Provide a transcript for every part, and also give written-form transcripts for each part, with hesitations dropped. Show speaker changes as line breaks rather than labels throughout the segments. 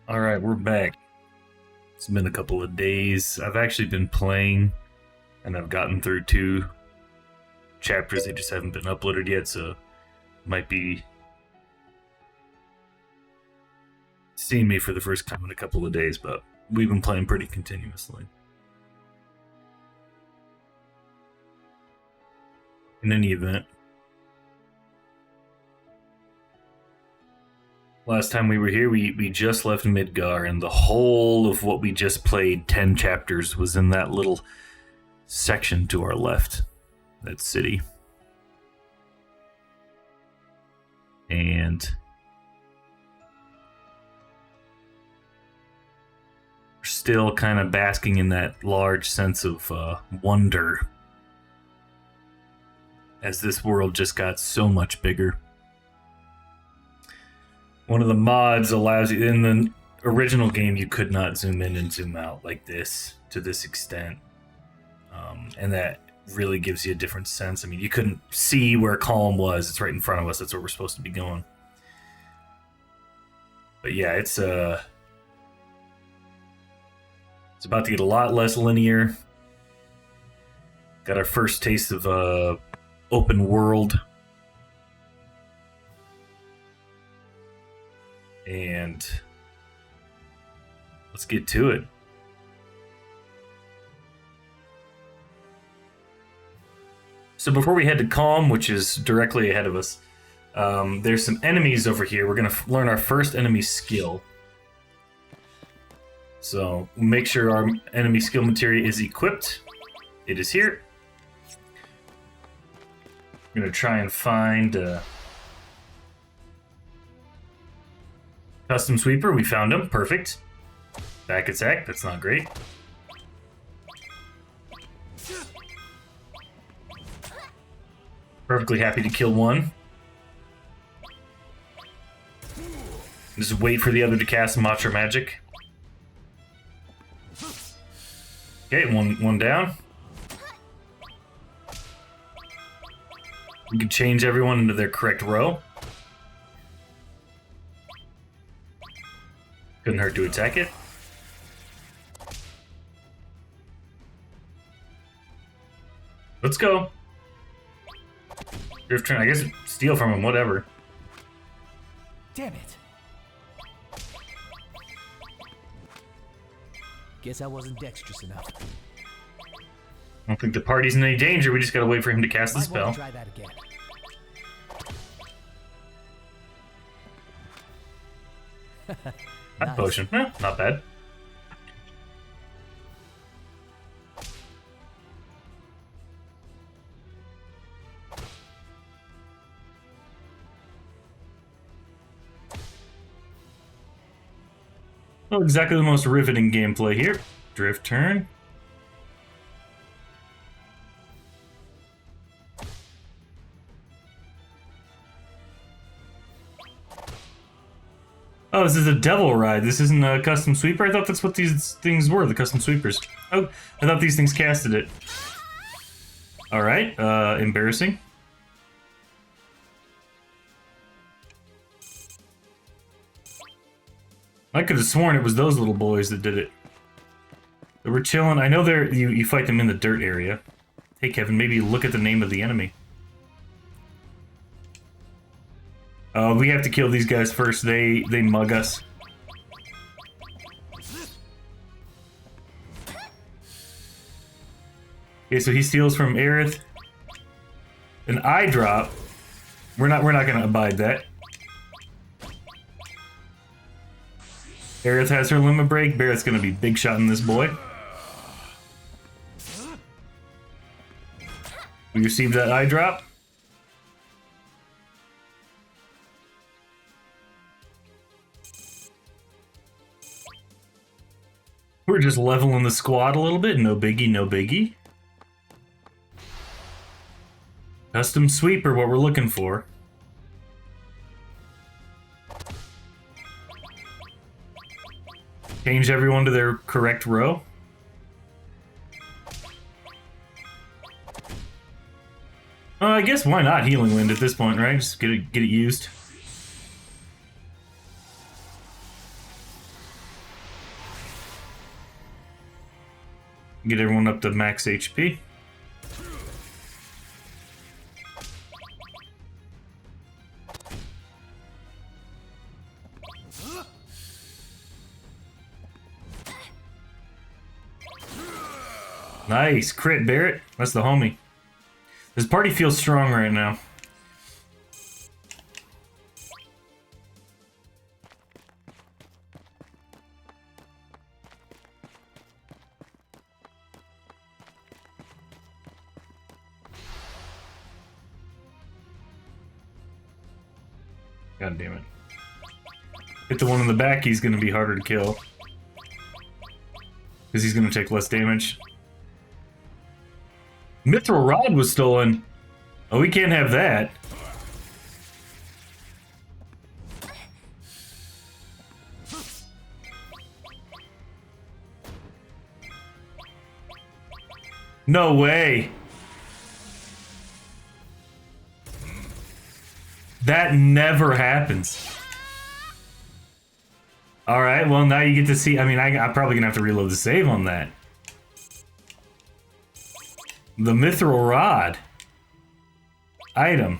Alright, we're back. It's been a couple of days. I've actually been playing, and I've gotten through 2 chapters. They just haven't been uploaded yet, so might be seeing me for the first time in a couple of days, but we've been playing pretty continuously. In any event, last time we were here, we just left Midgar, and the whole of what we just played, 10 chapters, was in that little section to our left, that city. And we're still kind of basking in that large sense of wonder, as this world just got so much bigger. One of the mods allows you, in the original game, you could not zoom in and zoom out like this, to this extent. And that really gives you a different sense. I mean, you couldn't see where Kalm was. It's right in front of us. That's where we're supposed to be going. But yeah, it's about to get a lot less linear. Got our first taste of open world. And let's get to it. So before we head to Kalm, which is directly ahead of us, there's some enemies over here. We're going to learn our first enemy skill. So make sure our enemy skill materia is equipped. It is here. I'm going to try and find Custom Sweeper. We found him. Perfect. Back attack. That's not great. Perfectly happy to kill one. Just wait for the other to cast Matra Magic. Okay, one down. We can change everyone into their correct row. Couldn't hurt to attack it. Let's go. Drift turn, I guess steal from him, whatever.
Damn it. Guess I wasn't dexterous enough.
I don't think the party's in any danger, we just gotta wait for him to cast the spell.
Try that again.
Nice. Potion. Eh, not bad. Well, exactly the most riveting gameplay here. Drift turn. Oh, this is a devil ride. This isn't a custom sweeper? I thought that's what these things were, the custom sweepers. Oh, I thought these things casted it. Alright, embarrassing. I could have sworn it was those little boys that did it. They were chilling. I know you fight them in the dirt area. Hey, Kevin, maybe look at the name of the enemy. We have to kill these guys first. They mug us. Okay, so he steals from Aerith. An eye drop. We're not gonna abide that. Aerith has her limit break. Barrett's gonna be big shot in this boy. We received that eye drop. We're just leveling the squad a little bit. No biggie, no biggie. Custom sweeper, what we're looking for. Change everyone to their correct row. I guess why not Healing Wind at this point, right? Just get it used. Get everyone up to max HP. Nice. Crit, Barrett. That's the homie. This party feels strong right now. God damn it. Hit the one in the back, he's gonna be harder to kill. Because he's gonna take less damage. Mithril Rod was stolen. Oh, we can't have that. No way. That never happens. Alright, well now you get to see, I mean, I'm probably gonna have to reload the save on that. The Mithril Rod. Item.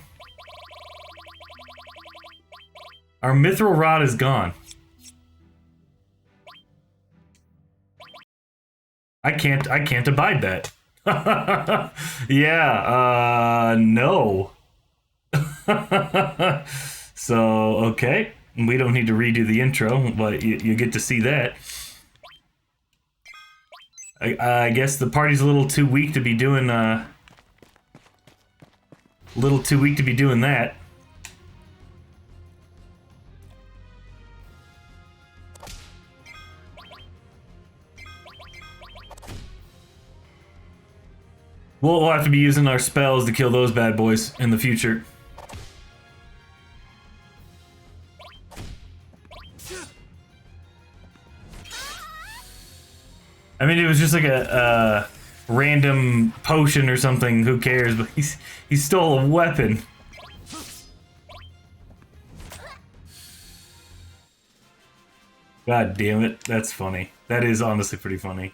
Our Mithril Rod is gone. I can't abide that. Yeah, no. So, okay. We don't need to redo the intro, but you get to see that. I guess the party's a little too weak to be doing, that. We'll have to be using our spells to kill those bad boys in the future. I mean, it was just like a random potion or something, who cares, but he stole a weapon. God damn it, that's funny. That is honestly pretty funny.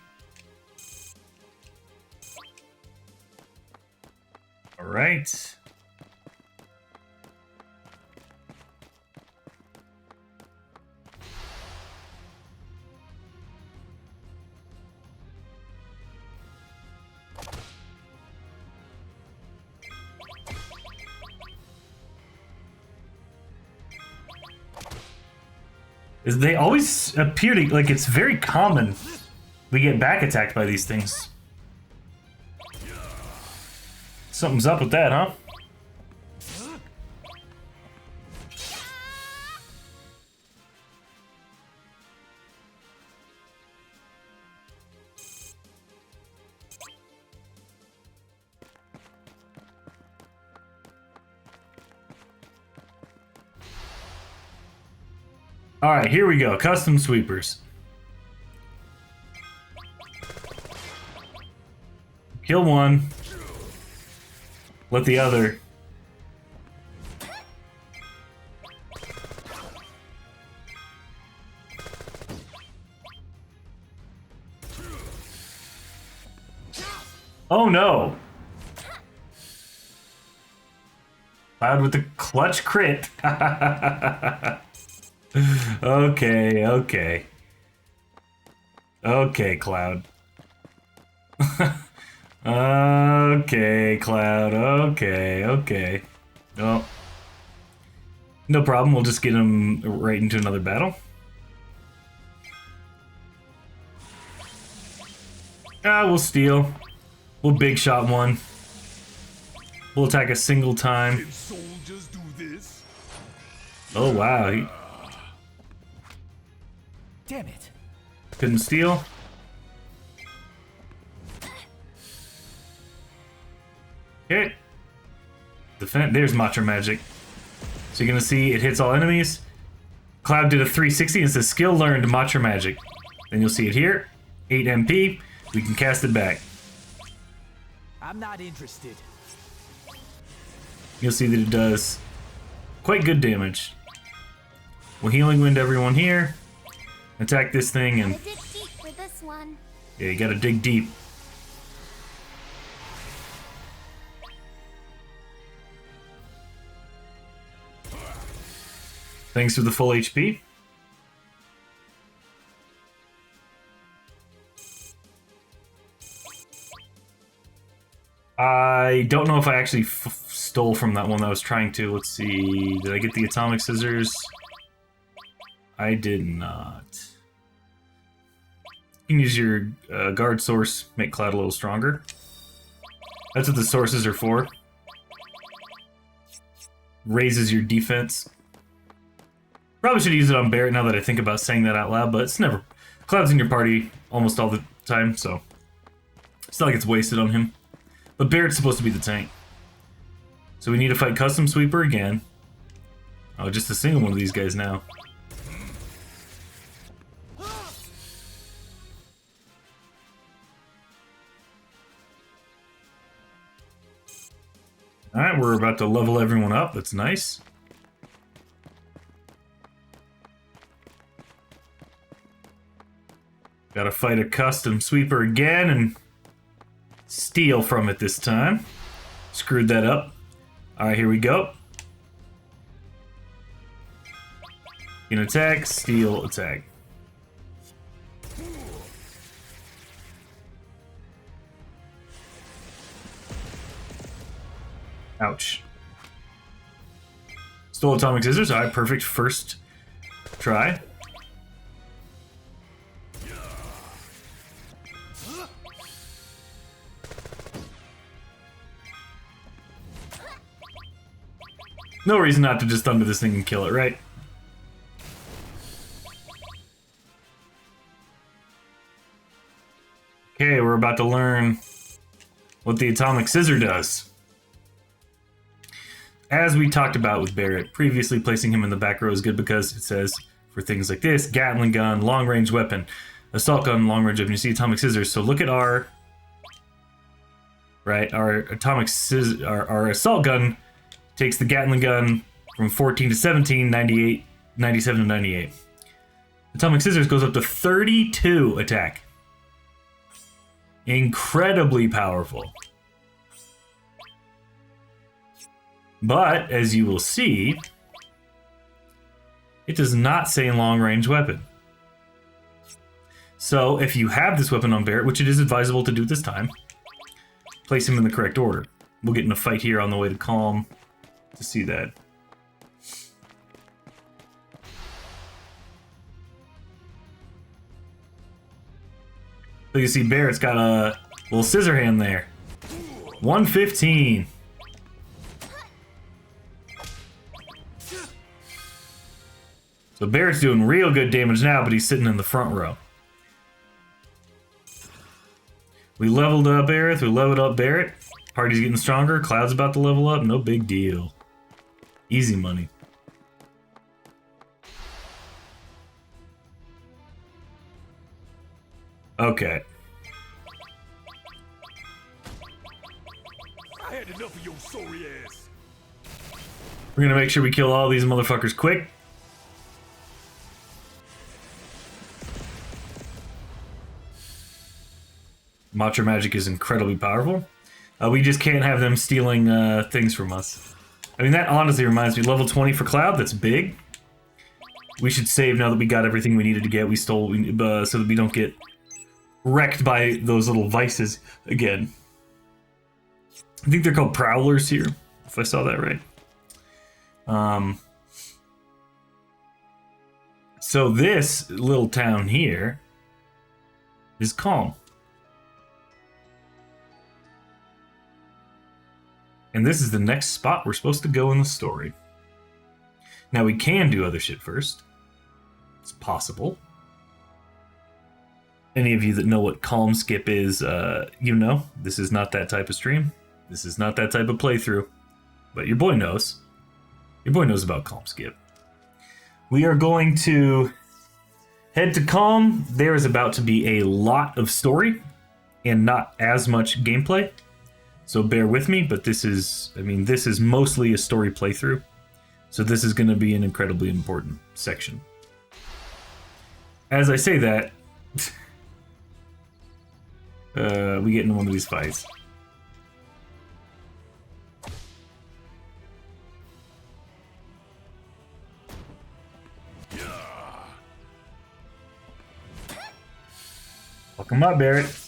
Alright. They always appear to, like, it's very common we get back attacked by these things. Something's up with that, huh? Alright, here we go. Custom sweepers. Kill one. Let the other. Oh no! Cloud with the clutch crit. Okay, okay. Okay, Cloud. Okay, Cloud. Okay, okay. Oh. No problem, we'll just get him right into another battle. We'll steal. We'll big shot one. We'll attack a single time.
Can soldiers do this?
Oh wow, he
Damn it.
couldn't steal. Okay. Defend. There's Matra Magic. So you're gonna see it hits all enemies. Cloud did a 360 and it says skill learned Matra Magic. Then you'll see it here. 8 MP. We can cast it back.
I'm not interested.
You'll see that it does quite good damage. We'll healing wind everyone here. Attack this thing and
Gotta dig deep for this one.
yeah, you gotta dig deep. Thanks for the full HP. I don't know if I actually stole from that one that I was trying to. Let's see. Did I get the atomic scissors? I did not. You can use your guard source, make Cloud a little stronger. That's what the sources are for. Raises your defense. Probably should use it on Barret now that I think about saying that out loud, but it's never... Cloud's in your party almost all the time, so... It's not like it's wasted on him. But Barret's supposed to be the tank. So we need to fight Custom Sweeper again. Oh, just a single one of these guys now. Alright, we're about to level everyone up. That's nice. Gotta fight a Custom Sweeper again and steal from it this time. Screwed that up. Alright, here we go. You can attack, steal, attack. Ouch. Stole atomic scissors. Alright, perfect first try. No reason not to just thunder this thing and kill it, right? Okay, we're about to learn what the atomic scissor does. As we talked about with Barret, previously placing him in the back row is good because it says, for things like this, Gatling gun, long-range weapon, assault gun, long-range weapon, you see atomic scissors. So look at our... Right, our atomic scissor, our assault gun takes the Gatling gun from 14 to 17, 98, 97 to 98. Atomic scissors goes up to 32 attack. Incredibly powerful. But, as you will see, it does not say long-range weapon. So, if you have this weapon on Barret, which it is advisable to do this time, place him in the correct order. We'll get in a fight here on the way to Kalm to see that. So you see Barret's got a little scissor hand there. 115. So Barret's doing real good damage now, but he's sitting in the front row. We leveled up Barret, we leveled up Barret. Party's getting stronger, Cloud's about to level up, no big deal. Easy money. Okay.
I had enough of your sorry ass.
We're gonna make sure we kill all these motherfuckers quick. Matra Magic is incredibly powerful. We just can't have them stealing things from us. I mean, that honestly reminds me, level 20 for Cloud, that's big. We should save now that we got everything we needed to get. We stole, so that we don't get wrecked by those little vices again. I think they're called Prowlers here, if I saw that right. So this little town here is Kalm. And this is the next spot we're supposed to go in the story. Now we can do other shit first. It's possible. Any of you that know what Kalm skip is, you know. This is not that type of stream. This is not that type of playthrough. But your boy knows. Your boy knows about Kalm skip. We are going to head to Kalm. There is about to be a lot of story and not as much gameplay. So bear with me, but this is, I mean, this is mostly a story playthrough. So this is going to be an incredibly important section. As I say that, we get into one of these fights. Fuck him up, Barrett.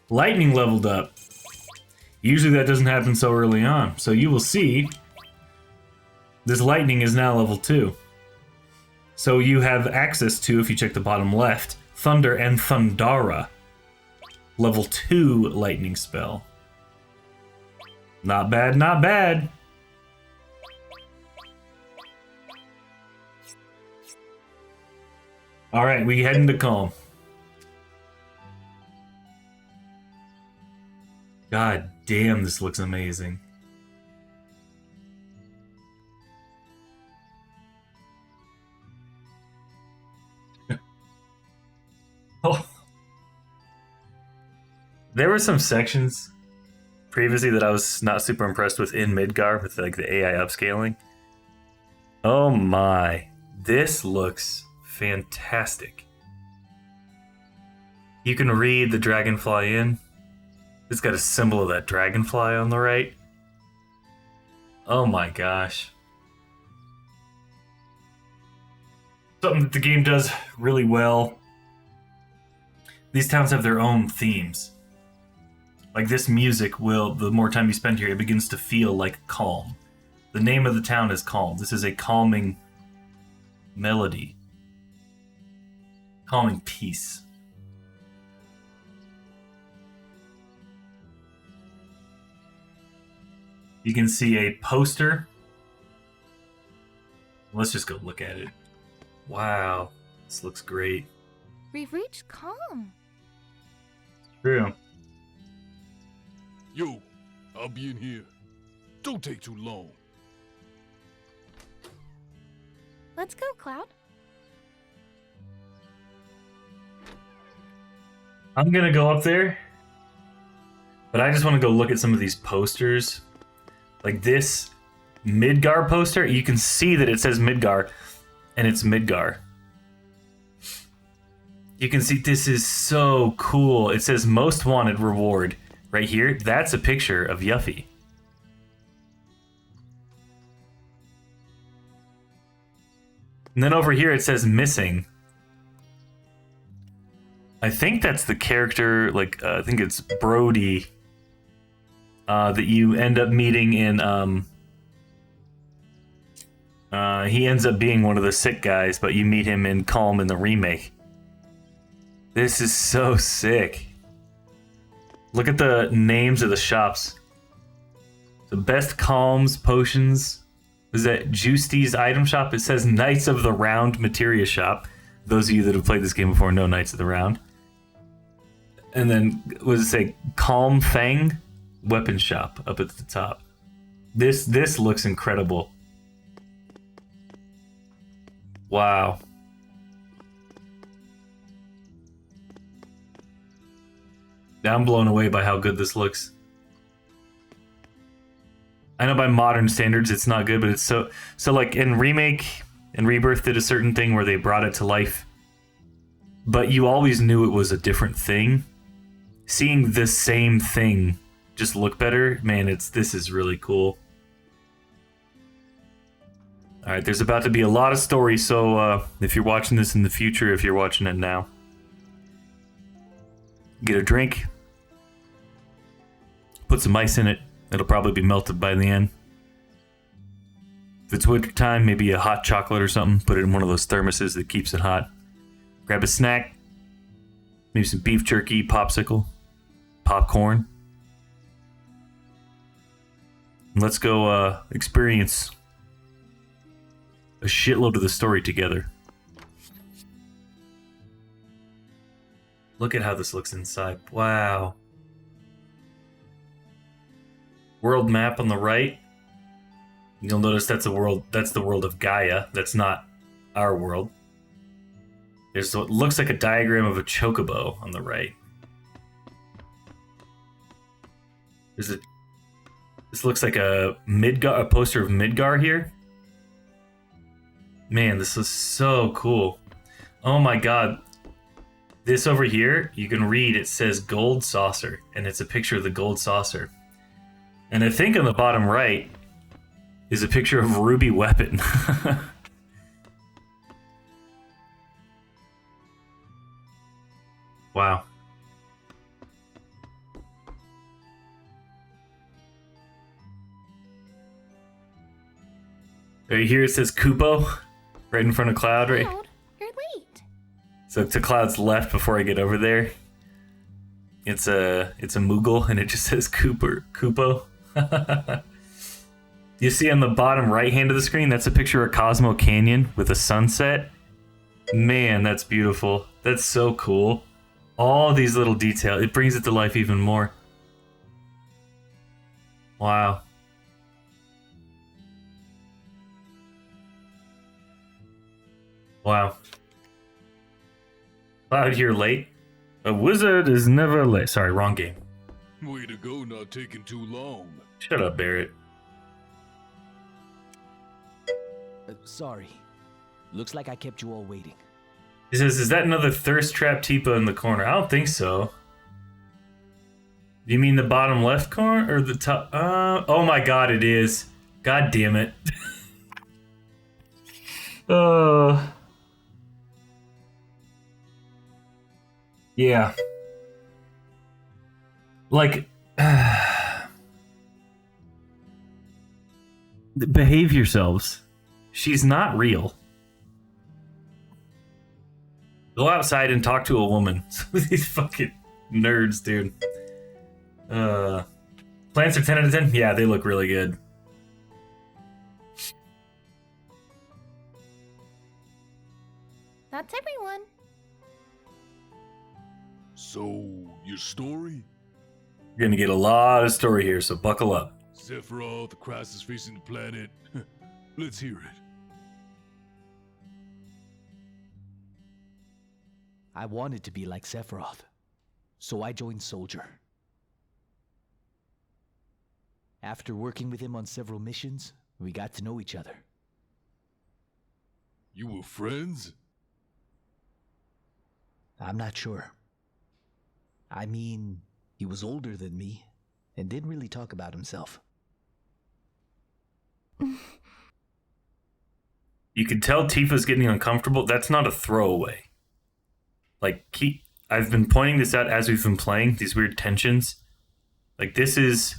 Lightning leveled up. Usually that doesn't happen so early on. So you will see this lightning is now level 2. So you have access to, if you check the bottom left, Thunder and Thundara. Level 2 lightning spell. Not bad, not bad. Alright, we head into Kalm. God damn, this looks amazing. Oh. There were some sections previously that I was not super impressed with in Midgar with like the AI upscaling. Oh my, this looks fantastic. You can read the dragonfly in. It's got a symbol of that dragonfly on the right. Oh my gosh. Something that the game does really well. These towns have their own themes. Like this music will, the more time you spend here, it begins to feel like calm. The name of the town is Kalm. This is a calming melody. Calming peace. You can see a poster. Let's just go look at it. Wow, this looks great.
We've reached Kalm.
True.
Yo, I'll be in here. Don't take too long.
Let's go, Cloud.
I'm gonna go up there, but I just want to go look at some of these posters. Like this Midgar poster, you can see that it says Midgar, and it's Midgar. You can see this is so cool. It says most wanted reward right here. That's a picture of Yuffie. And then over here it says missing. I think that's the character, like, I think it's Brody, that you end up meeting in, he ends up being one of the sick guys, but you meet him in Kalm in the remake. This is so sick. Look at the names of the shops. The best Kalm's potions. Is that Justy's item shop? It says Knights of the Round Materia shop. Those of you that have played this game before know Knights of the Round. And then, what does it say? Kalm Fang weapon shop up at the top. This looks incredible. Wow. I'm blown away by how good this looks. I know by modern standards it's not good, but it's so like in Remake and Rebirth did a certain thing where they brought it to life. But you always knew it was a different thing. Seeing the same thing just look better, man, this is really cool. Alright, there's about to be a lot of story, so if you're watching this in the future, if you're watching it now, get a drink, put some ice in it, it'll probably be melted by the end. If it's winter time, maybe a hot chocolate or something, put it in one of those thermoses that keeps it hot. Grab a snack, maybe some beef jerky, popsicle, popcorn. And let's go experience a shitload of the story together. Look at how this looks inside. Wow. World map on the right. You'll notice that's the world of Gaia. That's not our world. There's what looks like a diagram of a chocobo on the right. This looks like a poster of Midgar here. Man, this is so cool. Oh my god. This over here, you can read, it says gold saucer, and it's a picture of the gold saucer. And I think on the bottom right is a picture of ruby weapon. Wow. Right here it says Kupo, right in front of Cloud, right?
Cloud, you're late.
So to Cloud's left before I get over there, it's a Moogle and it just says Kupo. You see on the bottom right hand of the screen, that's a picture of Cosmo Canyon with a sunset. Man, that's beautiful. That's so cool. All these little details, it brings it to life even more. Wow. Wow. Cloud, you're late. A wizard is never late. Sorry, wrong game.
Way to go, not taking too long.
Shut up, Barrett.
Sorry. Looks like I kept you all waiting.
He says, is that another thirst trap Tifa in the corner? I don't think so. Do you mean the bottom left corner or the top? Oh my god, it is. God damn it. Yeah. Like, behave yourselves. She's not real. Go outside and talk to a woman. These fucking nerds, dude. Plants are 10 out of 10? Yeah, they look really good.
That's everyone.
So, your story?
You're gonna get a lot of story here, so buckle up.
Sephiroth, the crisis facing the planet. Let's hear it.
I wanted to be like Sephiroth, so I joined Soldier. After working with him on several missions, we got to know each other.
You were friends?
I'm not sure. I mean, he was older than me and didn't really talk about himself.
You can tell Tifa's getting uncomfortable. That's not a throwaway. Like, I've been pointing this out as we've been playing, these weird tensions. Like, this is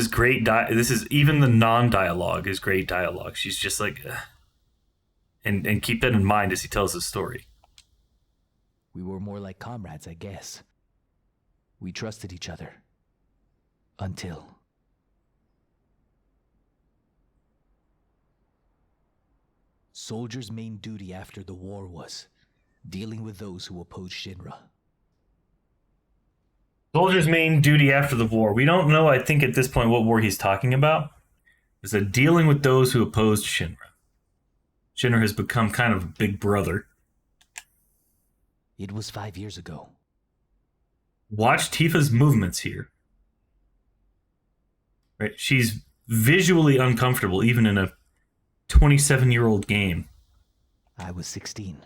great. This is, even the non-dialogue is great dialogue. She's just like, ugh. And keep that in mind as he tells his story.
We were more like comrades, I guess. We trusted each other. Until... Soldier's main duty after the war was dealing with those who opposed Shinra.
Soldier's main duty after the war. We don't know, I think, at this point what war he's talking about. Is that dealing with those who opposed Shinra. Shinra has become kind of a big brother.
It was 5 years ago.
Watch Tifa's movements here. Right? She's visually uncomfortable, even in a 27-year-old game.
I was 16.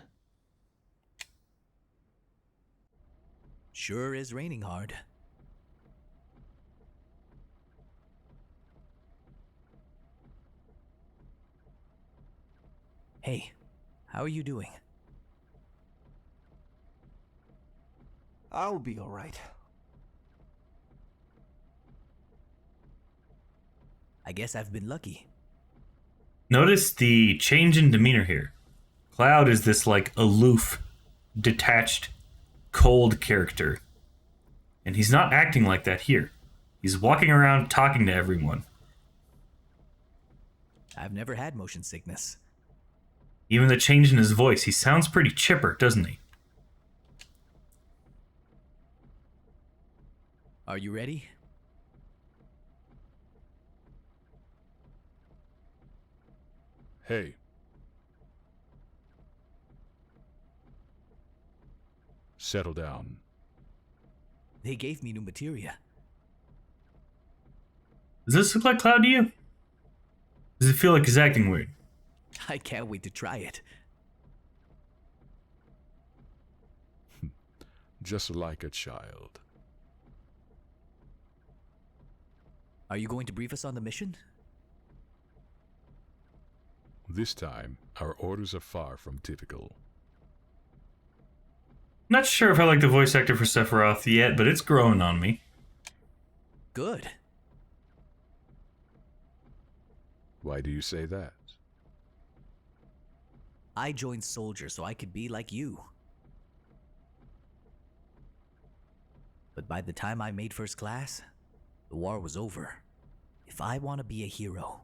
Sure is raining hard. Hey, how are you doing?
I'll be all right.
I guess I've been lucky.
Notice the change in demeanor here. Cloud is this, like, aloof, detached, cold character. And he's not acting like that here. He's walking around talking to everyone.
I've never had motion sickness.
Even the change in his voice, he sounds pretty chipper, doesn't he?
Are you ready?
Hey. Settle down.
They gave me new materia.
Does this look like Cloud to you? Does it feel like he's acting weird?
I can't wait to try it.
just like a child.
Are you going to brief us on the mission?
This time, our orders are far from typical.
Not sure if I like the voice actor for Sephiroth yet, but it's growing on me.
Good.
Why do you say that?
I joined Soldier so I could be like you. But by the time I made first class, the war was over. If I want to be a hero,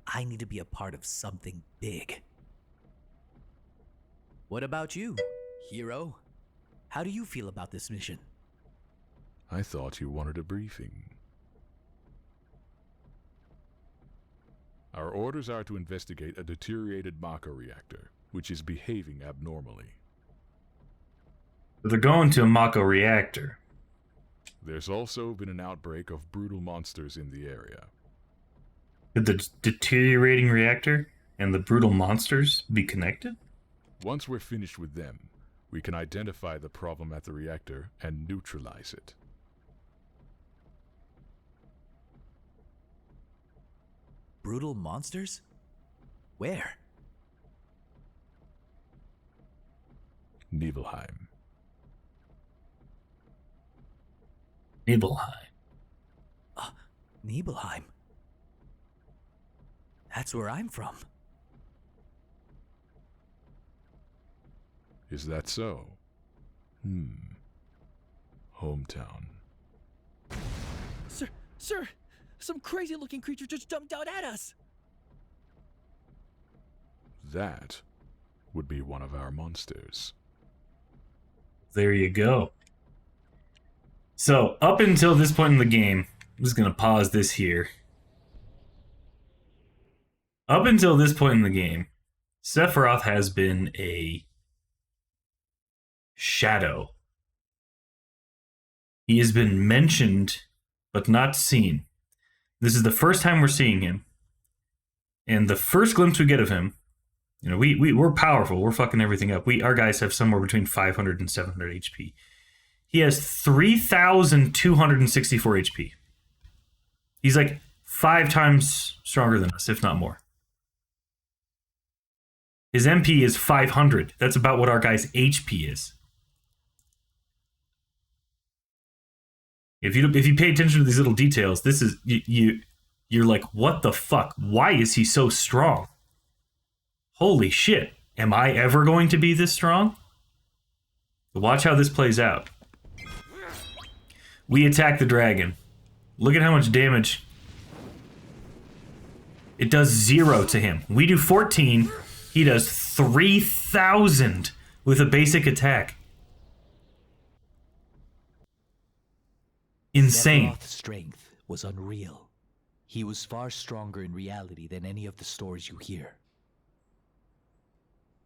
I need to be a part of something big. What about you, hero? How do you feel about this mission?
I thought you wanted a briefing. Our orders are to investigate a deteriorated Matra reactor, which is behaving abnormally.
They're going to a Mako reactor.
There's also been an outbreak of brutal monsters in the area.
Could the deteriorating reactor and the brutal monsters be connected?
Once we're finished with them, we can identify the problem at the reactor and neutralize it.
Brutal monsters? Where?
Nibelheim.
Nibelheim.
Nibelheim. That's where I'm from.
Is that so? Hometown.
Sir, some crazy-looking creature just jumped out at us.
That would be one of our monsters.
There you go. So, up until this point in the game, I'm just going to pause this here. Up until this point in the game, Sephiroth has been a shadow. He has been mentioned, but not seen. This is the first time we're seeing him. And the first glimpse we get of him, you know, we're powerful. We're fucking everything up. Our guys have somewhere between 500 and 700 HP. He has 3,264 HP. He's like 5 times stronger than us, if not more. His MP is 500. That's about what our guy's HP is. If you pay attention to these little details, this is you're like, what the fuck? Why is he so strong? Holy shit! Am I ever going to be this strong? Watch how this plays out. We attack the dragon. Look at how much damage. It does 0 to him. We do 14. He does 3,000 with a basic attack. Insane.
Sephiroth's strength was unreal. He was far stronger in reality than any of the stories you hear.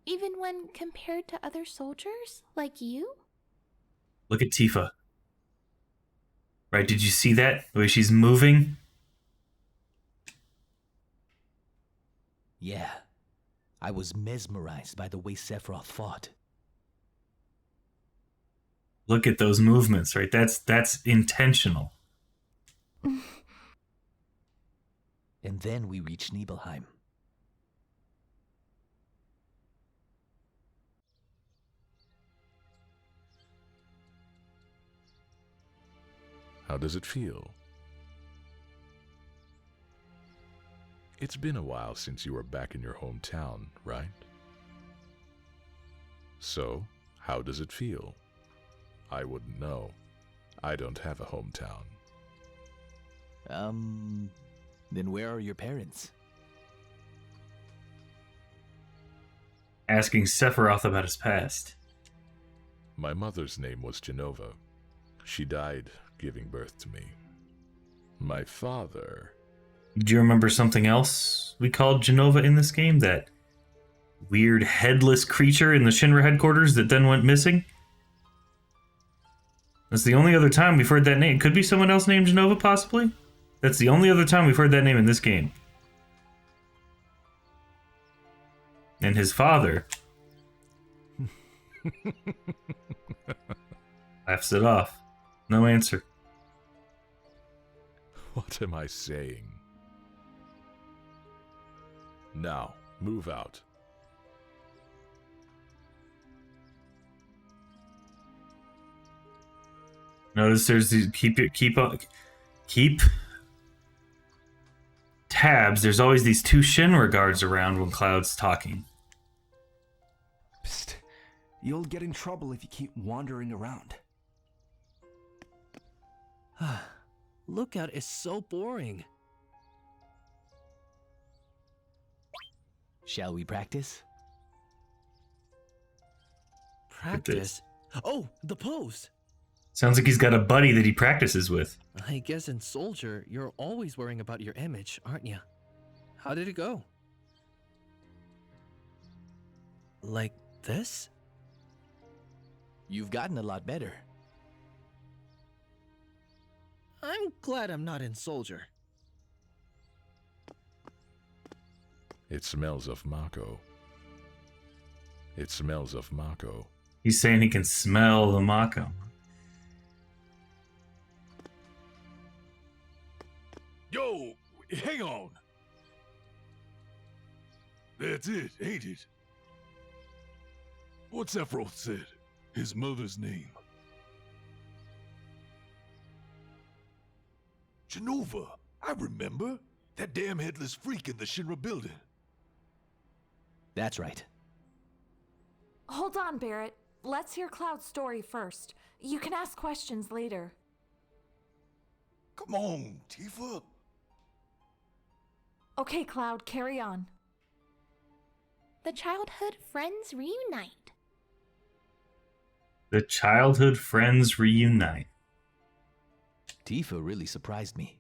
Even when compared to other soldiers, like you?
Look at Tifa. Right, did you see that? The way she's moving?
Yeah, I was mesmerized by the way Sephiroth fought.
Look at those movements, right? That's intentional.
And then we reached Nibelheim.
How does it feel? It's been a while since you were back in your hometown, right? So, how does it feel? I wouldn't know. I don't have a hometown.
Then where are your parents?
Asking Sephiroth about his past.
My mother's name was Genova. She died giving birth to me. My father...
Do you remember something else we called Genova in this game? That weird headless creature in the Shinra headquarters that then went missing? That's the only other time we've heard that name. Could be someone else named Genova, possibly? That's the only other time we've heard that name in this game. And his father... Laughs it off. No answer.
What am I saying? Now, move out.
Notice there's these keep tabs. There's always these two Shinra guards around when Cloud's talking.
Psst. You'll get in trouble if you keep wandering around.
Lookout is so boring.
Shall we practice?
Practice? Oh, the pose!
Sounds like he's got a buddy that he practices with.
I guess in Soldier, you're always worrying about your image, aren't you? How did it go? Like this?
You've gotten a lot better.
I'm glad I'm not in Soldier.
It smells of Mako. It smells of Mako.
He's saying he can smell the Mako.
Yo, hang on. That's it, ain't it? What Sephiroth said, his mother's name. Genova, I remember. That damn headless freak in the Shinra building.
That's right.
Hold on, Barrett. Let's hear Cloud's story first. You can ask questions later.
Come on, Tifa.
Okay, Cloud, carry on.
The childhood friends reunite.
The childhood friends reunite.
Tifa really surprised me.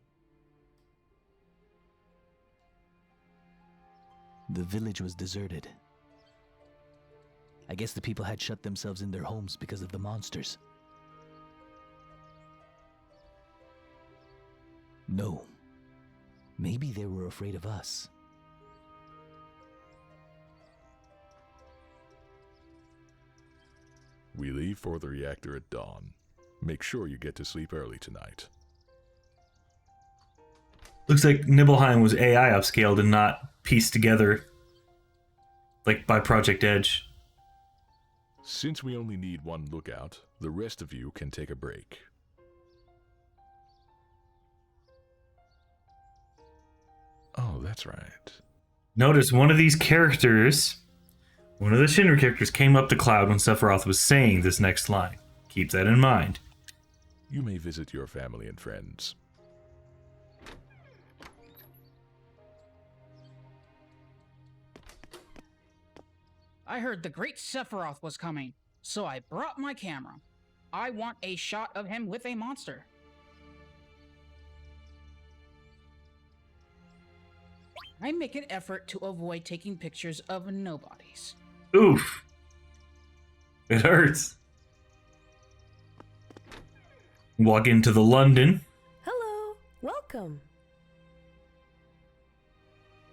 The village was deserted. I guess the people had shut themselves in their homes because of the monsters. No. Maybe they were afraid of us.
We leave for the reactor at dawn. Make sure you get to sleep early tonight.
Looks like Nibelheim was AI upscaled and not pieced together like by Project Edge.
Since we only need one lookout, the rest of you can take a break. Oh, that's right.
Notice one of these characters, one of the Shinra characters, came up to Cloud when Sephiroth was saying this next line. Keep that in mind.
You may visit your family and friends.
I heard the great Sephiroth was coming, so I brought my camera. I want a shot of him with a monster. I make an effort to avoid taking pictures of nobodies.
Oof. It hurts. Walk into the London.
Hello, welcome.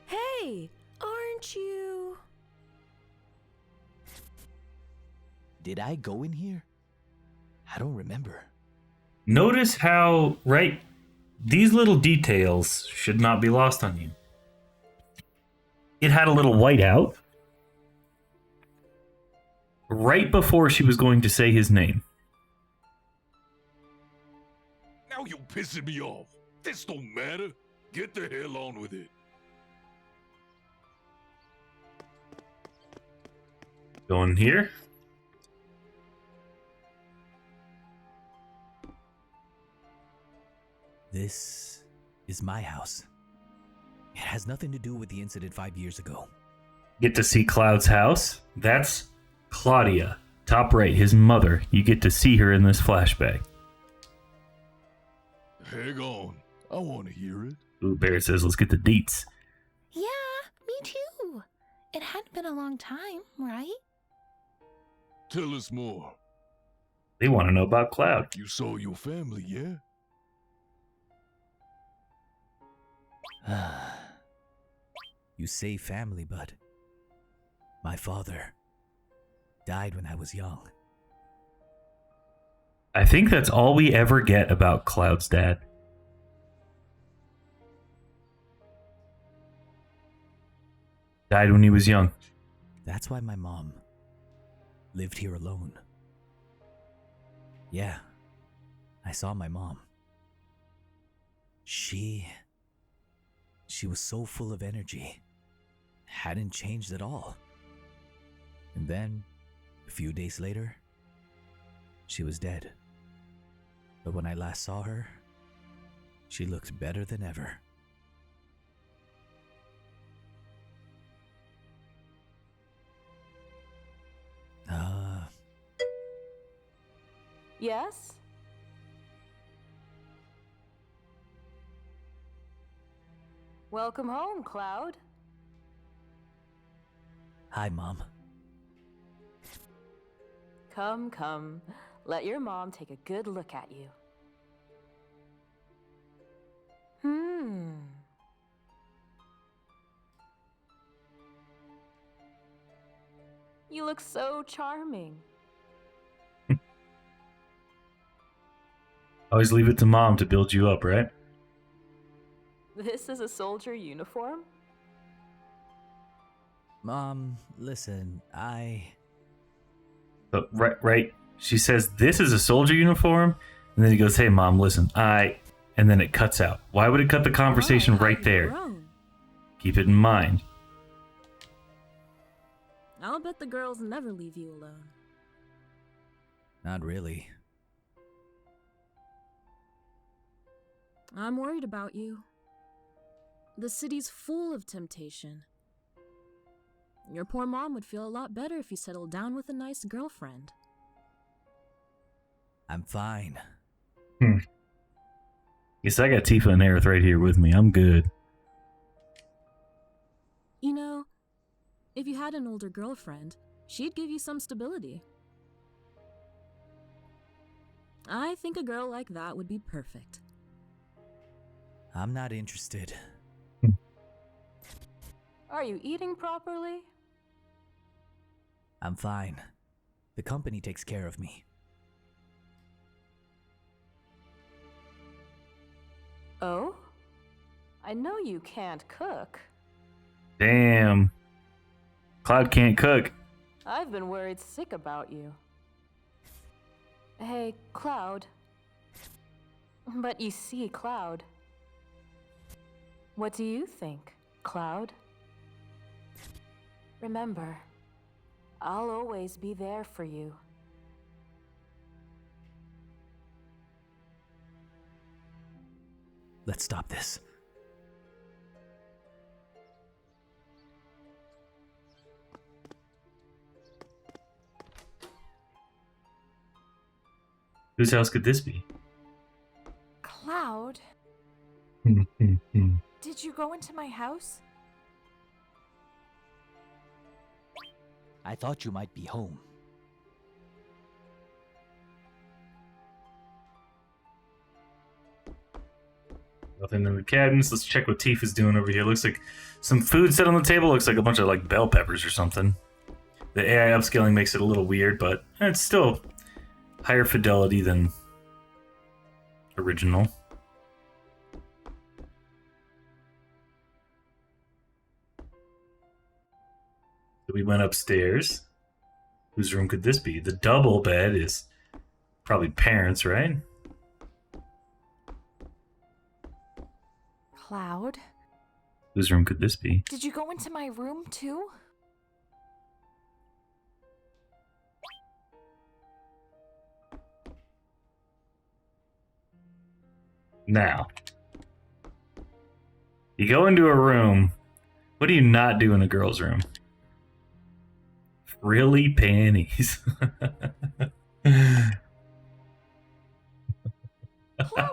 Hey, aren't you?
Did I go in here? I don't remember.
Notice how, right, these little details should not be lost on you. It had a little whiteout right before she was going to say his name.
Now you pissing me off. This don't matter. Get the hell on with it.
Going here.
This is my house. It has nothing to do with the incident 5 years ago.
Get to see Cloud's house. That's Claudia. Top right, his mother. You get to see her in this flashback.
Hang on. I want to hear it.
Ooh, Barrett says, let's get the deets.
Yeah, me too. It hadn't been a long time, right?
Tell us more.
They want to know about Cloud.
You saw your family, yeah?
You say family, but my father died when I was young.
I think that's all we ever get about Cloud's dad. Died when he was young.
That's why my mom lived here alone. Yeah, I saw my mom. She was so full of energy. Hadn't changed at all. And then, a few days later, she was dead. But when I last saw her, she looked better than ever.
Yes? Welcome home, Cloud.
Hi, Mom.
Come, come. Let your mom take a good look at you. You look so charming.
Always leave it to Mom to build you up, right?
This is a soldier uniform?
Mom, listen,
But right. She says, this is a soldier uniform? And then he goes, hey, Mom, listen, and then it cuts out. Why would it cut the conversation right there? Keep it in mind.
I'll bet the girls never leave you alone.
Not really.
I'm worried about you. The city's full of temptation. Your poor mom would feel a lot better if you settled down with a nice girlfriend.
I'm fine.
Guess I got Tifa and Aerith right here with me. I'm good.
You know, if you had an older girlfriend, she'd give you some stability. I think a girl like that would be perfect.
I'm not interested.
Are you eating properly?
I'm fine. The company takes care of me.
Oh? I know you can't cook.
Damn. Cloud can't cook.
I've been worried sick about you. Hey, Cloud. But you see, Cloud. What do you think, Cloud? Remember, I'll always be there for you.
Let's stop this.
Whose house could this be?
Cloud, did you go into my house?
I thought you might be home.
Nothing in the cabinets. Let's check what Tifa's doing over here. Looks like some food set on the table. Looks like a bunch of like bell peppers or something. The AI upscaling makes it a little weird, but it's still higher fidelity than original. So we went upstairs. Whose room could this be? The double bed is probably parents, right?
Cloud,
Whose room could this be?
did you go into my room too?
Now, you go into a room. What do you not do in a girl's room? Frilly panties.
Cloud,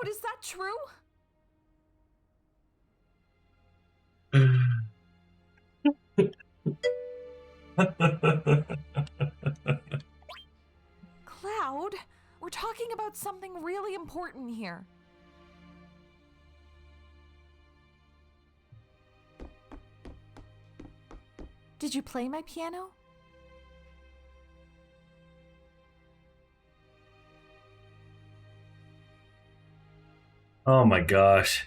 is that true? Cloud, we're talking about something really important here. Did you play my piano?
Oh my gosh.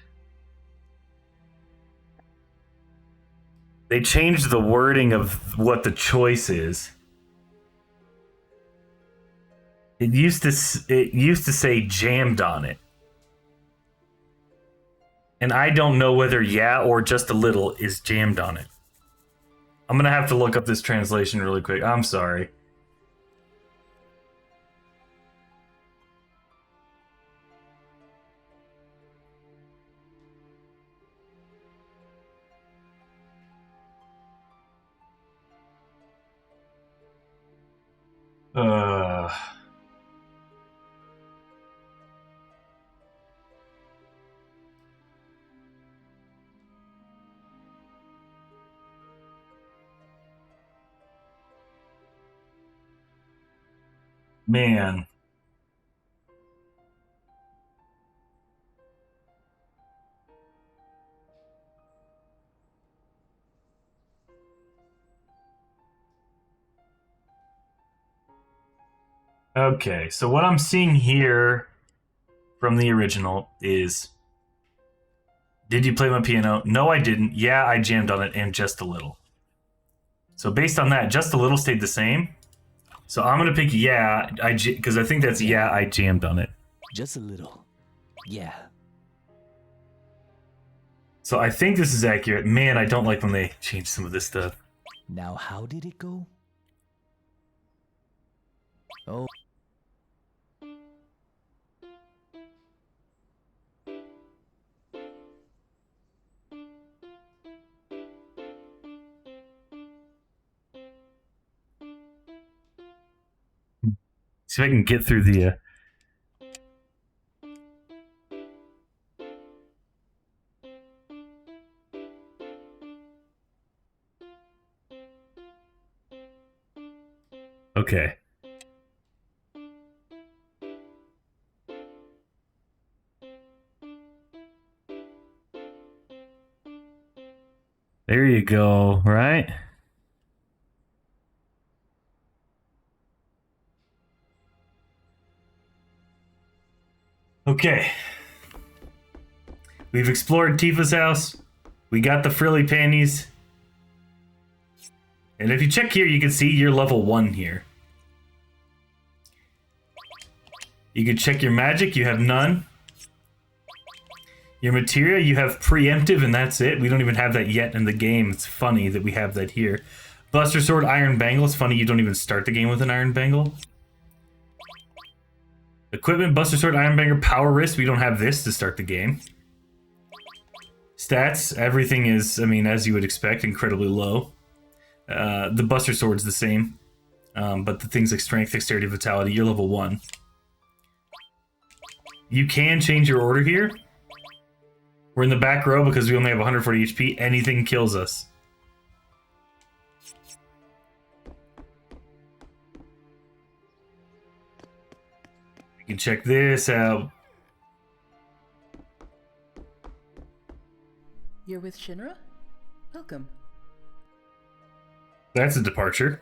They changed the wording of what the choice is. It used to say jammed on it. And I don't know whether yeah or just a little is jammed on it. I'm gonna have to look up this translation really quick. I'm sorry. Uh... Man. Okay, so what I'm seeing here from the original is, did you play my piano? No, I didn't. Yeah, I jammed on it, and just a little. So based on that, just a little stayed the same. So I'm gonna pick yeah, because I think that's yeah, I jammed on it.
Just a little. Yeah.
So I think this is accurate. Man, I don't like when they change some of this stuff.
Now, how did it go? Oh.
See if I can get through the... Okay. There you go, right? Okay. We've explored Tifa's house. We got the frilly panties. And if you check here, you can see you're level 1 here. You can check your magic, you have none. Your materia, you have preemptive, and that's it. We don't even have that yet in the game. It's funny that we have that here. Buster Sword, Iron Bangle. It's funny you don't even start the game with an Iron Bangle. Equipment, Buster Sword, Iron Banger, Power Wrist. We don't have this to start the game. Stats, everything is, I mean, as you would expect, incredibly low. The Buster Sword's the same. But the things like Strength, Dexterity, Vitality, you're level 1. You can change your order here. We're in the back row because we only have 140 HP. Anything kills us. You can check this out.
You're with Shinra? Welcome.
That's a departure.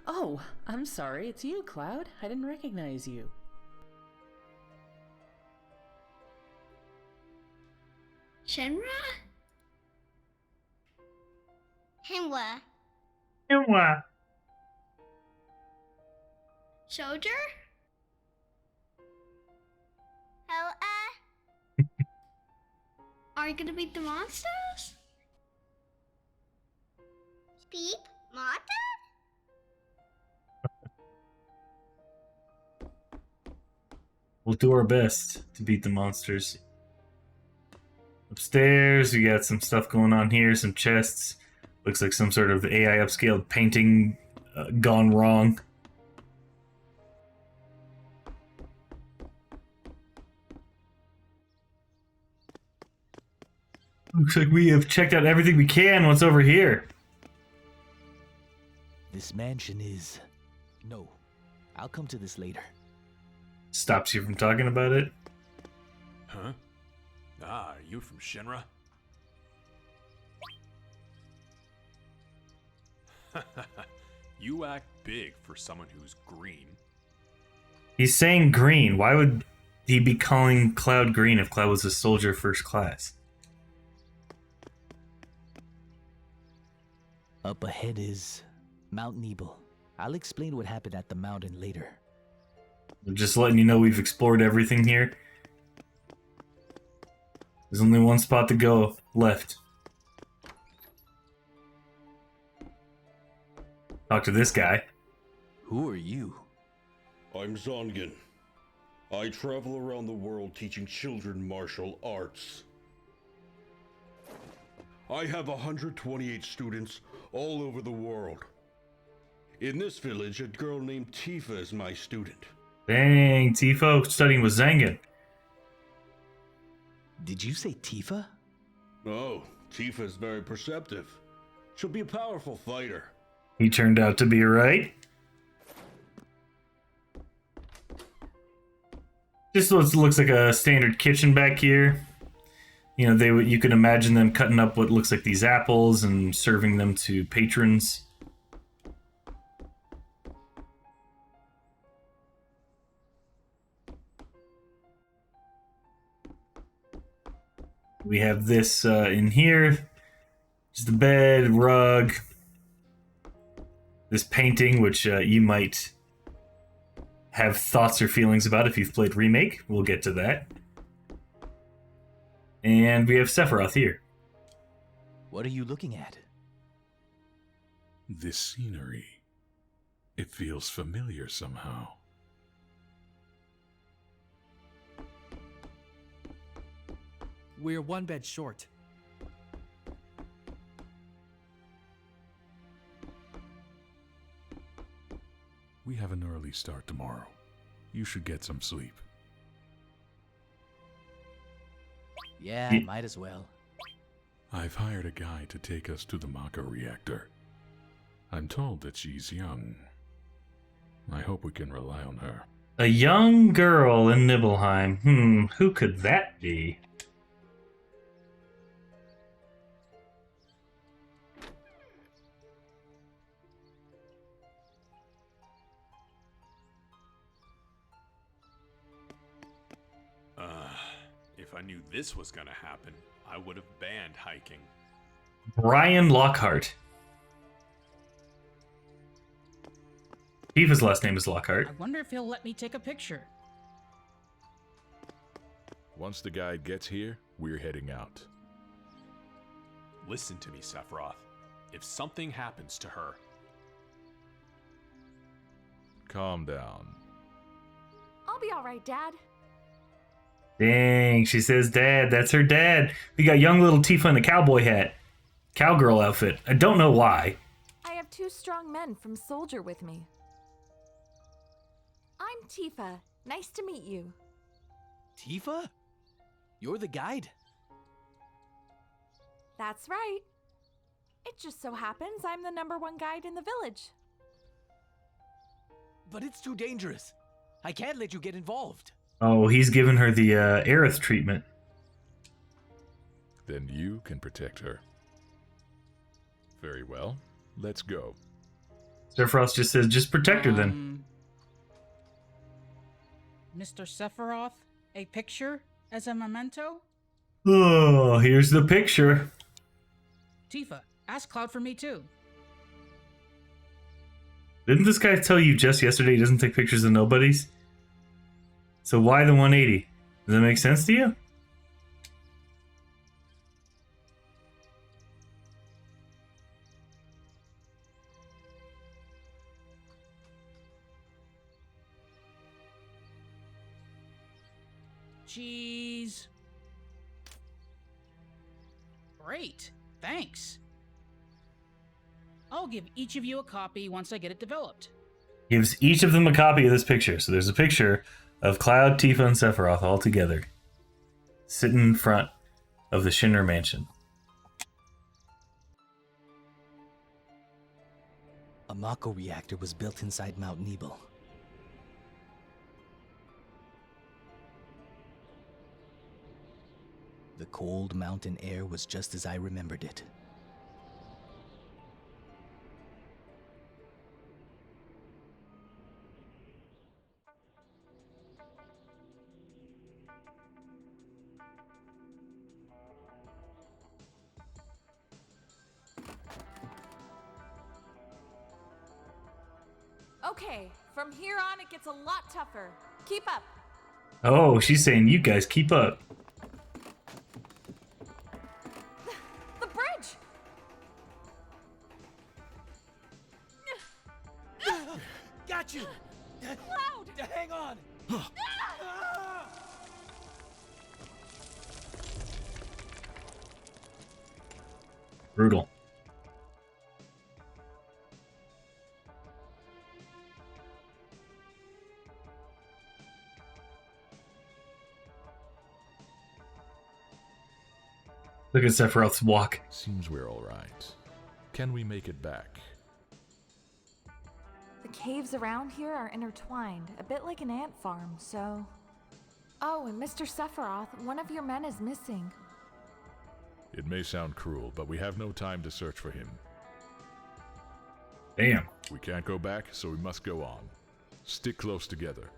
Oh, I'm sorry. It's you, Cloud. I didn't recognize you.
Shinra? Hinwa.
Hinwa.
Soldier? How, are you gonna beat the monsters? Beat Mata?
We'll do our best to beat the monsters. Upstairs, we got some stuff going on here, some chests. Looks like some sort of AI upscaled painting gone wrong. Looks like we have checked out everything we can. What's over here?
This mansion is... No, I'll come to this later.
Stops you from talking about it?
Huh? Ah, are you from Shinra? You act big for someone who's green.
He's saying green. Why would he be calling Cloud green if Cloud was a soldier first class?
Up ahead is Mount Nibel. I'll explain what happened at the mountain later.
I'm just letting you know we've explored everything here. There's only one spot to go left. Talk to this guy.
Who are you?
I'm Zangan. I travel around the world teaching children martial arts. I have 128 students all over the world. In this village, a girl named Tifa is my student.
Dang, Tifa studying with Zangan.
Did you say Tifa?
Oh, Tifa is very perceptive. She'll be a powerful fighter.
He turned out to be right. Just looks like a standard kitchen back here. You know, you could imagine them cutting up what looks like these apples and serving them to patrons. We have this in here. Just a bed, rug. This painting, which you might have thoughts or feelings about if you've played Remake. We'll get to that. And we have Sephiroth here.
What are you looking at?
This scenery. It feels familiar somehow.
We're one bed short.
We have an early start tomorrow. You should get some sleep.
Yeah, might as well.
I've hired a guy to take us to the Matra Reactor. I'm told that she's young. I hope we can rely on her.
A young girl in Nibelheim. Who could that be?
If I knew this was gonna happen, I would have banned hiking.
Brian Lockhart. Tifa's last name is Lockhart.
I wonder if he'll let me take a picture.
Once the guide gets here, we're heading out.
Listen to me, Sephiroth. If something happens to her...
Calm down.
I'll be alright, Dad.
Dang, she says dad. That's her dad. We got young little Tifa in a cowboy hat. Cowgirl outfit. I don't know why.
I have 2 strong men from Soldier with me. I'm Tifa. Nice to meet you.
Tifa? You're the guide?
That's right. It just so happens I'm the #1 guide in the village.
But it's too dangerous. I can't let you get involved.
Oh, he's giving her the Aerith treatment.
Then you can protect her. Very well. Let's go.
Sephiroth just says, just protect her then.
Mr. Sephiroth, a picture as a memento?
Oh, here's the picture.
Tifa, ask Cloud for me too.
Didn't this guy tell you just yesterday he doesn't take pictures of nobodies? So why the 180? Does that make sense to you?
Jeez. Great, thanks. I'll give each of you a copy once I get it developed.
Gives each of them a copy of this picture. So there's a picture of Cloud, Tifa, and Sephiroth all together, sitting in front of the Shinra mansion.
A Mako reactor was built inside Mount Nibel. The cold mountain air was just as I remembered it.
Okay, from here on it gets a lot tougher. Keep up.
Oh, she's saying you guys keep up.
The bridge!
Got you!
Cloud!
Hang on!
Brutal. Look at Sephiroth's walk.
Seems we're all right. Can we make it back?
The caves around here are intertwined, a bit like an ant farm, so... Oh, and Mr. Sephiroth, one of your men is missing.
It may sound cruel, but we have no time to search for him.
Damn.
We can't go back, so we must go on. Stick close together.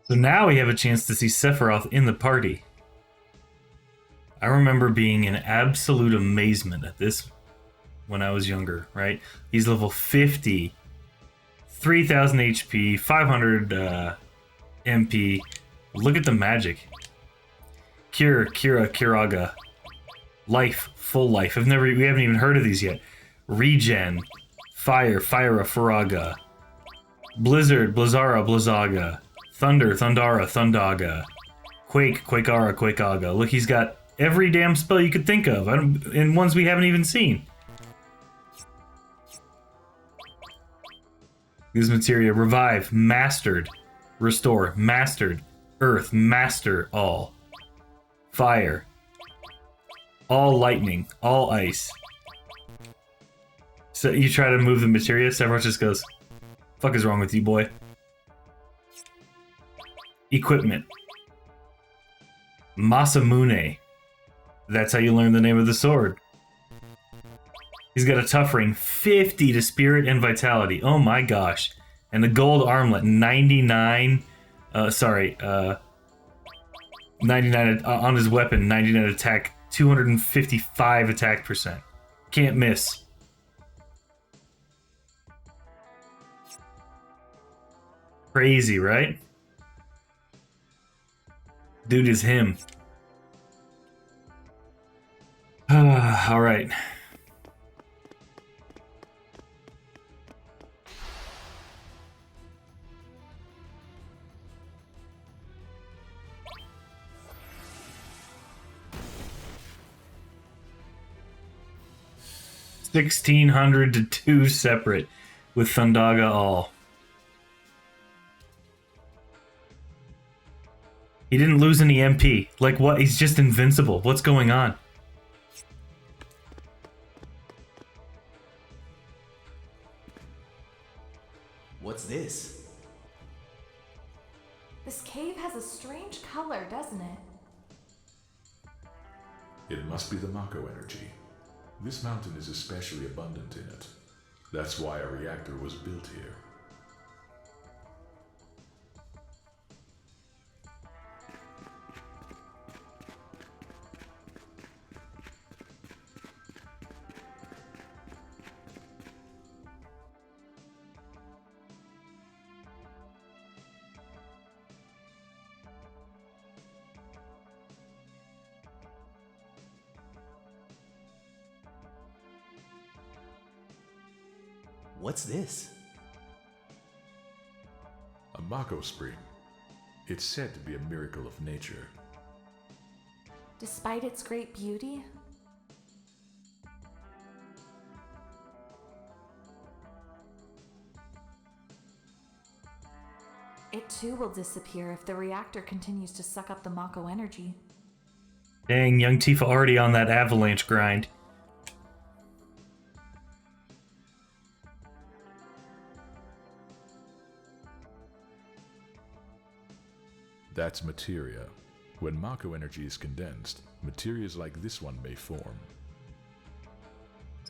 So now we have a chance to see Sephiroth in the party. I remember being in absolute amazement at this when I was younger, right? He's level 50, 3000 HP, 500 MP. Look at the magic. Kiraga. Life, full life. We haven't even heard of these yet. Regen, Fire, Faraga. Blizzard, Blizzara, Blizzaga. Thunder, Thundara, Thundaga. Quake, Quakeara, Quakeaga. Look, he's got every damn spell you could think of, and ones we haven't even seen. Use materia. Revive, mastered. Restore, mastered. Earth, master all. Fire. All lightning, all ice. So you try to move the materia, Sephiroth just goes, "Fuck is wrong with you, boy?" Equipment. Masamune. That's how you learn the name of the sword. He's got a tough ring, 50 to spirit and vitality. Oh my gosh. And the gold armlet, 99. 99 on his weapon, 99 attack, 255 attack percent. Can't miss. Crazy, right? Dude is him. All right. $1,600 to 2 separate with Thundaga all. He didn't lose any MP. Like what? He's just invincible. What's going on?
What's this?
This cave has a strange color, doesn't it?
It must be the Mako energy. This mountain is especially abundant in it. That's why a reactor was built here.
What's this?
A Mako spring. It's said to be a miracle of nature.
Despite its great beauty? It too will disappear if the reactor continues to suck up the Mako energy.
Dang, young Tifa already on that avalanche grind.
That's materia. When Mako energy is condensed, materias like this one may form.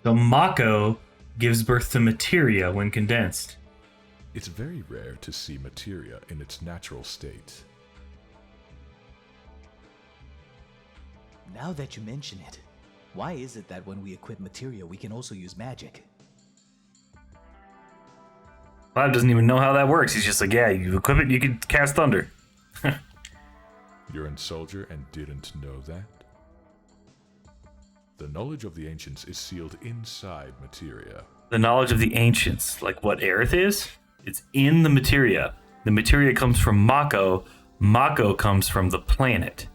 So Mako gives birth to materia when condensed.
It's very rare to see materia in its natural state.
Now that you mention it, Why is it that when we equip materia, we can also use magic?
Cloud doesn't even know how that works. He's just like, yeah, you equip it, you can cast thunder.
You're a soldier and didn't know that? The knowledge of the ancients is sealed inside materia.
The knowledge of the ancients, like what Aerith is, it's in the materia. The materia comes from Mako. Mako comes from the planet.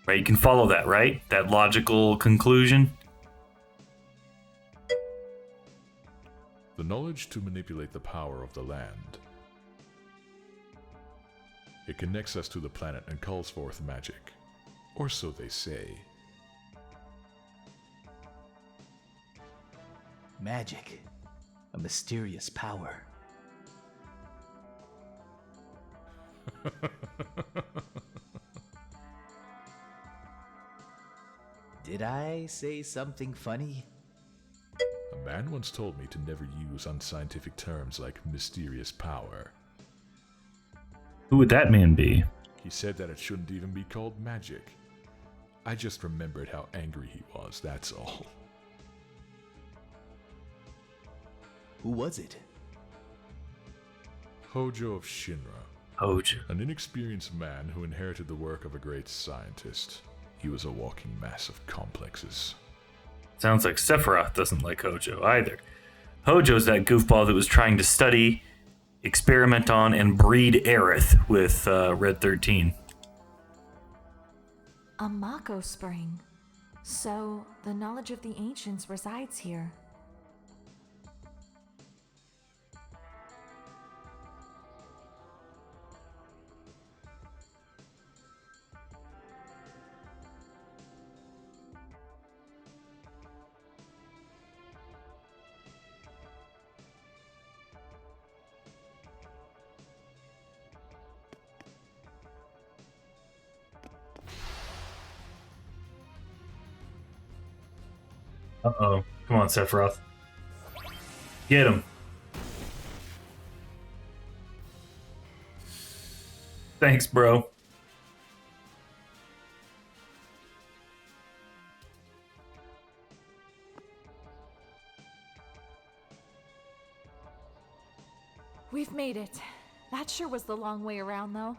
Right, you can follow that, right? That logical conclusion.
The knowledge to manipulate the power of the land. It connects us to the planet and calls forth magic. Or so they say.
Magic. A mysterious power. Did I say something funny?
A man once told me to never use unscientific terms like mysterious power.
Who would that man be?
He said that it shouldn't even be called magic. I just remembered how angry he was, that's all.
Who was it?
Hojo of Shinra.
Hojo.
An inexperienced man who inherited the work of a great scientist. He was a walking mass of complexes.
Sounds like Sephiroth doesn't like Hojo either. Hojo's that goofball that was trying to study, experiment on, and breed Aerith with Red 13.
A Mako spring. So, the knowledge of the ancients resides here.
Uh-oh. Come on, Sephiroth. Get him. Thanks, bro.
We've made it. That sure was the long way around, though.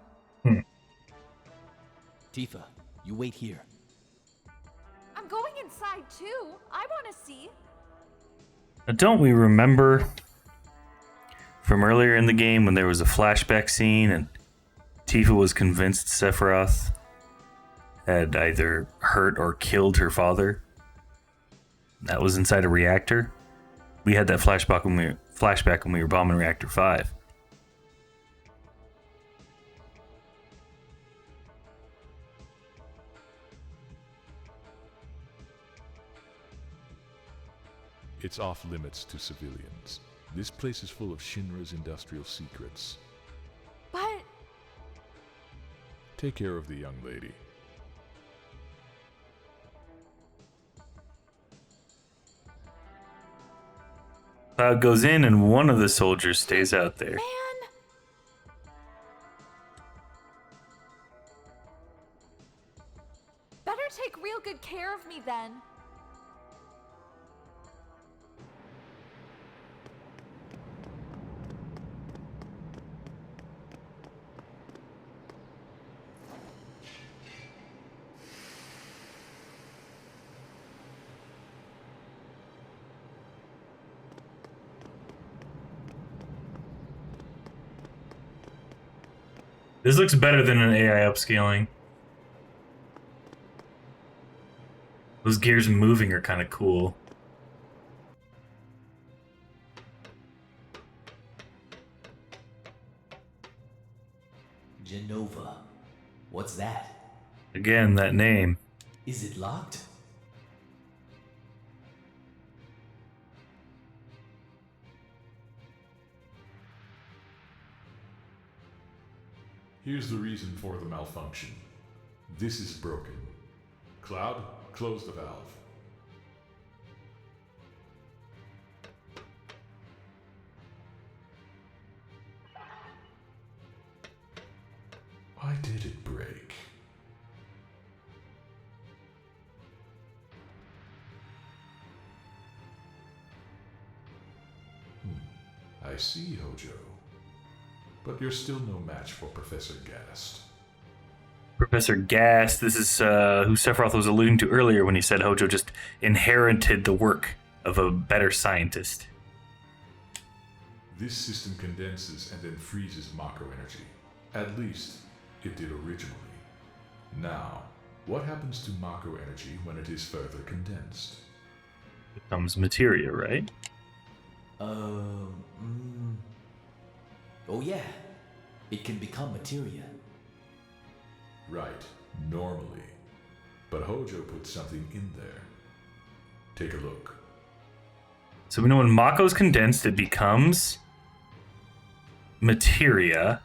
Tifa, you wait here.
I'm going inside, too. I want to see.
Now, don't we remember from earlier in the game when there was a flashback scene and Tifa was convinced Sephiroth had either hurt or killed her father? That was inside a reactor. We had that flashback when we were bombing Reactor 5.
It's off limits to civilians. This place is full of Shinra's industrial secrets.
But...
Take care of the young lady.
Cloud goes in and one of the soldiers stays out there.
Man! Better take real good care of me then.
This looks better than an AI upscaling. Those gears moving are kind of cool.
Genova. What's that?
Again, that name.
Is it locked?
Here's the reason for the malfunction. This is broken. Cloud, close the valve. Why did it break? see, Hojo. But you're still no match for Professor Gast.
Professor Gast, this is who Sephiroth was alluding to earlier when he said Hojo just inherited the work of a better scientist.
This system condenses and then freezes Mako energy. At least, it did originally. Now, what happens to Mako energy when it is further condensed?
Becomes materia, right?
Oh yeah, it can become materia.
Right, normally. But Hojo put something in there. Take a look.
So we know when Mako's condensed, it becomes materia.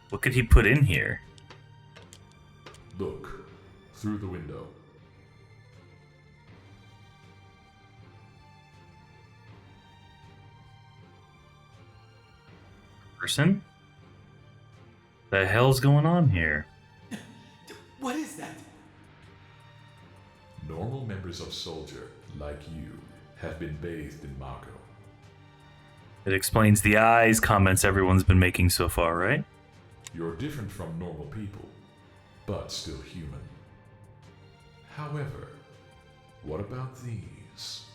What could he put in here?
Look, through the window.
Person? The hell's going on here?
What is that?
Normal members of Soldier, like you, have been bathed in Mako.
It explains the eyes comments everyone's been making so far, right?
You're different from normal people, but still human. However, what about these?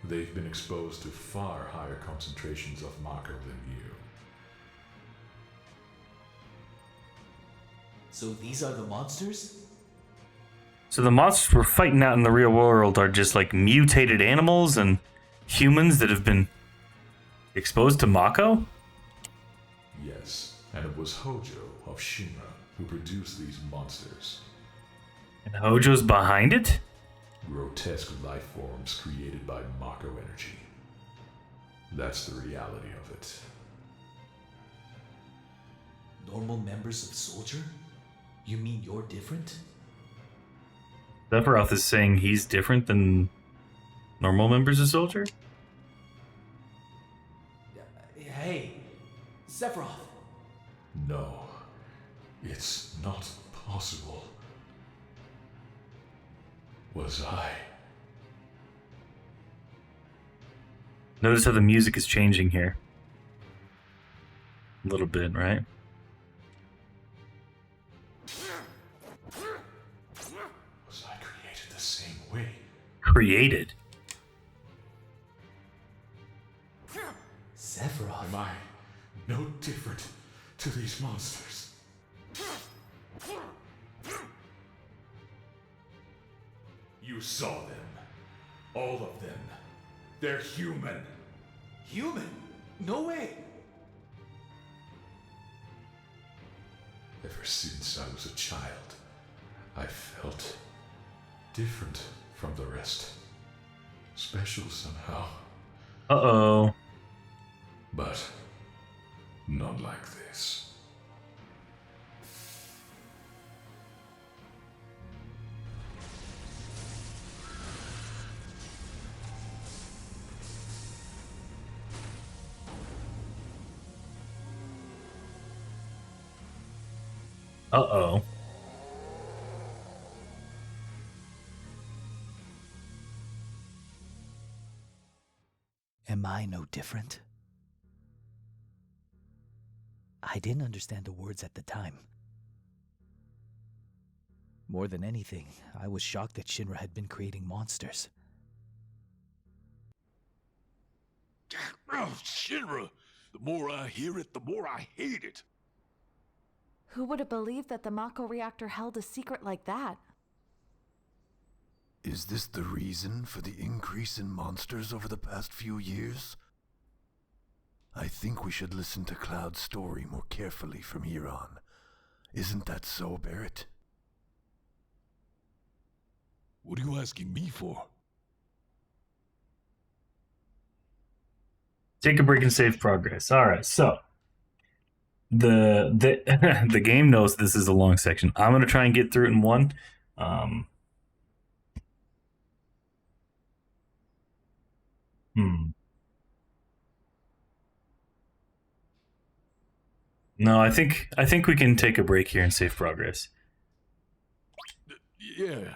They've been exposed to far higher concentrations of Mako than you.
So these are the monsters?
So the monsters we're fighting out in the real world are just like mutated animals and humans that have been exposed to Mako?
Yes, and it was Hojo of Shinra who produced these monsters.
And Hojo's behind it?
Grotesque life forms created by Mako energy. That's the reality of it.
Normal members of Soldier? You mean you're different?
Sephiroth is saying he's different than normal members of Soldier?
Hey, Sephiroth!
No, it's not possible. Was I?
Notice how the music is changing here. A little bit, right?
Was I created the same way?
Created?
Sephiroth.
Am I no different to these monsters? You saw them. All of them. They're human.
Human? No way!
Ever since I was a child, I felt different from the rest. Special somehow.
Uh-oh.
But not like this.
Uh-oh.
Am I no different? I didn't understand the words at the time. More than anything, I was shocked that Shinra had been creating monsters.
Oh, Shinra! The more I hear it, the more I hate it.
Who would have believed that the Mako reactor held a secret like that?
Is this the reason for the increase in monsters over the past few years? I think we should listen to Cloud's story more carefully from here on. Isn't that so, Barrett?
What are you asking me for?
Take a break and save progress. All right, so the the game knows this is a long section. I'm gonna try and get through it in one. No, I think we can take a break here and save progress.
Yeah,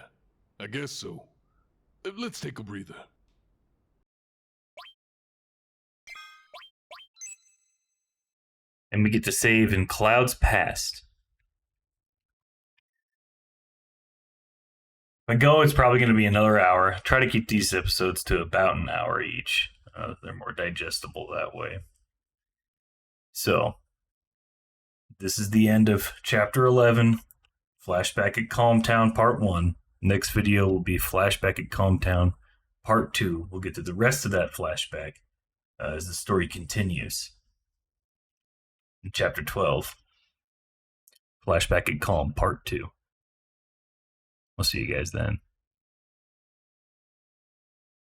I guess so. Let's take a breather.
And we get to save in Cloud's past. If I go, it's probably going to be another hour. Try to keep these episodes to about an hour each. They're more digestible that way. So, this is the end of Chapter 11, Flashback at Kalm Town Part 1. Next video will be Flashback at Kalm Town Part 2. We'll get to the rest of that flashback as the story continues. In Chapter 12, Flashback at Kalm Part 2. We'll see you guys then.